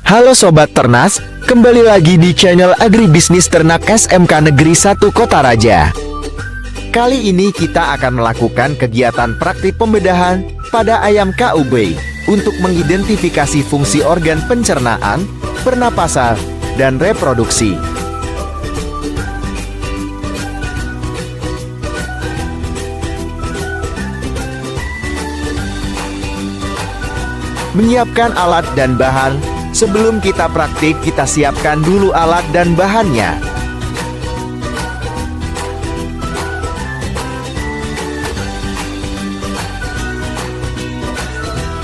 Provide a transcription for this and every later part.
Halo Sobat Ternas, kembali lagi di channel Agribisnis Ternak SMK Negeri 1 Kota Raja. Kali ini kita akan melakukan kegiatan praktik pembedahan pada ayam KUB untuk mengidentifikasi fungsi organ pencernaan, pernapasan, dan reproduksi. Menyiapkan alat dan bahan. Sebelum kita praktik, kita siapkan dulu alat dan bahannya.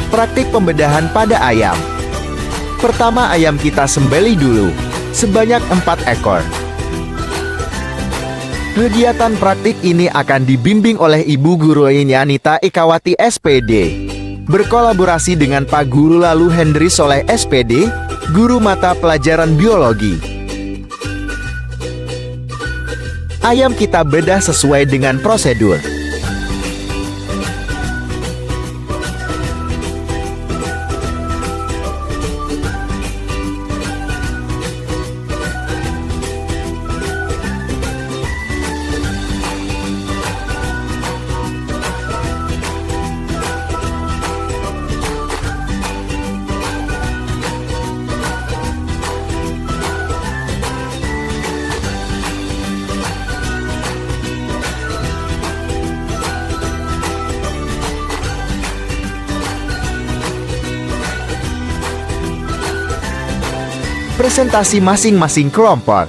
Praktik pembedahan pada ayam. Pertama, ayam kita sembelih dulu, sebanyak 4 ekor. Kegiatan praktik ini akan dibimbing oleh Ibu Guru Yanita Ekawati SPD. Berkolaborasi dengan Pak Guru Lalu Hendri Soleh SPD, Guru Mata Pelajaran Biologi. Ayam kita bedah sesuai dengan prosedur. Presentasi masing-masing kelompok.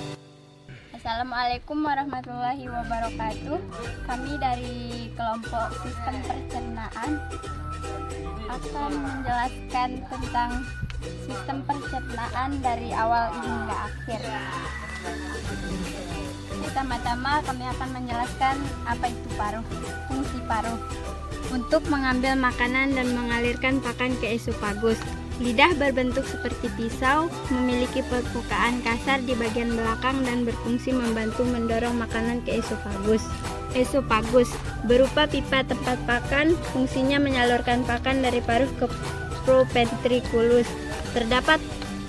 Assalamualaikum warahmatullahi wabarakatuh. Kami dari kelompok sistem pencernaan akan menjelaskan tentang sistem pencernaan dari awal hingga akhir. Pertama-tama kami akan menjelaskan apa itu paruh, fungsi paruh. Untuk mengambil makanan dan mengalirkan pakan ke esofagus. Lidah berbentuk seperti pisau, memiliki permukaan kasar di bagian belakang dan berfungsi membantu mendorong makanan ke esofagus. Esofagus berupa pipa tempat pakan, fungsinya menyalurkan pakan dari paruh ke proventriculus. Terdapat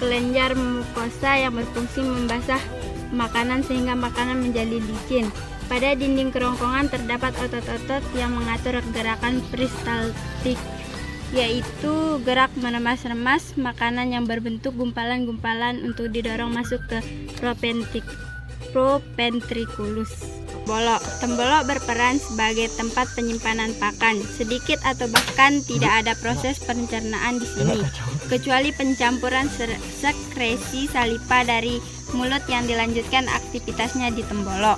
kelenjar mukosa yang berfungsi membasah makanan sehingga makanan menjadi licin. Pada dinding kerongkongan terdapat otot-otot yang mengatur gerakan peristaltik, yaitu gerak meremas-remas makanan yang berbentuk gumpalan-gumpalan untuk didorong masuk ke proventriculus. Tembolok berperan sebagai tempat penyimpanan pakan. Sedikit atau bahkan tidak ada proses pencernaan di sini, kecuali pencampuran sekresi saliva dari mulut yang dilanjutkan aktivitasnya di tembolok.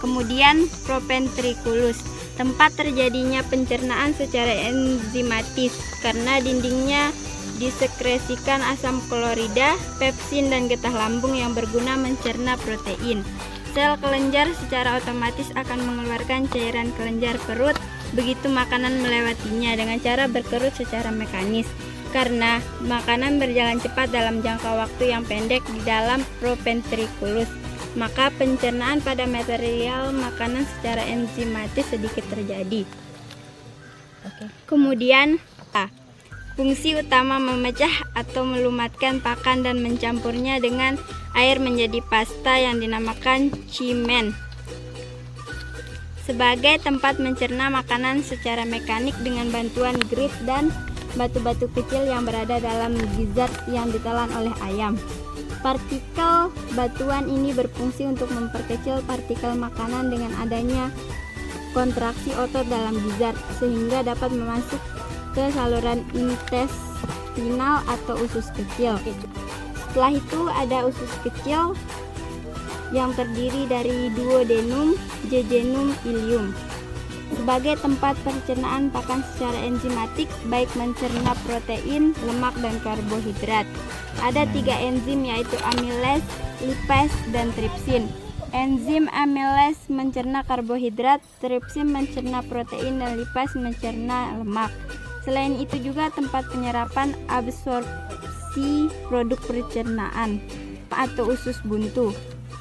Kemudian proventriculus, tempat terjadinya pencernaan secara enzimatis karena dindingnya disekresikan asam klorida, pepsin, dan getah lambung yang berguna mencerna protein. Sel kelenjar secara otomatis akan mengeluarkan cairan kelenjar perut begitu makanan melewatinya dengan cara berkerut secara mekanis. Karena makanan berjalan cepat dalam jangka waktu yang pendek di dalam proventriculus, maka pencernaan pada material makanan secara enzimatis sedikit terjadi. Kemudian, fungsi utama memecah atau melumatkan pakan dan mencampurnya dengan air menjadi pasta yang dinamakan chimen. Sebagai tempat mencerna makanan secara mekanik dengan bantuan grit dan batu-batu kecil yang berada dalam gizzard yang ditelan oleh ayam. Partikel batuan ini berfungsi untuk memperkecil partikel makanan dengan adanya kontraksi otot dalam gizzard sehingga dapat masuk ke saluran intestinal atau usus kecil. Setelah itu ada usus kecil yang terdiri dari duodenum, jejunum, ileum. Sebagai tempat pencernaan pakan secara enzimatik, baik mencerna protein, lemak, dan karbohidrat. Ada 3 enzim yaitu amilase, lipase, dan tripsin. Enzim amilase mencerna karbohidrat, tripsin mencerna protein, dan lipase mencerna lemak. Selain itu juga tempat penyerapan absorpsi produk pencernaan atau usus buntu.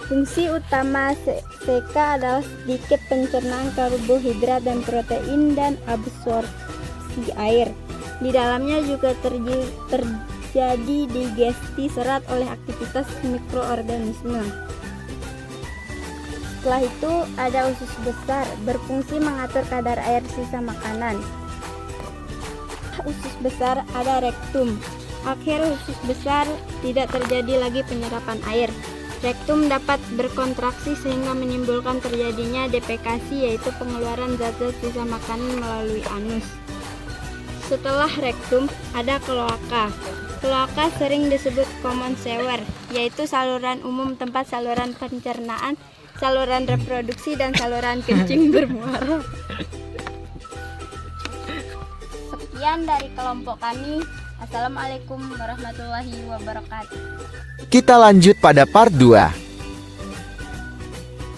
Fungsi utama CK adalah sedikit pencernaan karbohidrat dan protein dan absorpsi air. Di dalamnya juga terjadi digesti serat oleh aktivitas mikroorganisme. Setelah itu ada usus besar, berfungsi mengatur kadar air sisa makanan. Usus besar ada rektum. Akhir usus besar tidak terjadi lagi penyerapan air. Rektum dapat berkontraksi sehingga menimbulkan terjadinya defekasi, yaitu pengeluaran zat-zat sisa makanan melalui anus. Setelah rektum ada kloaka. Kloaka sering disebut common sewer, yaitu saluran umum tempat saluran pencernaan, saluran reproduksi, dan saluran kencing bermuara. Sekian dari kelompok kami. Assalamualaikum warahmatullahi wabarakatuh. Kita lanjut pada part 2.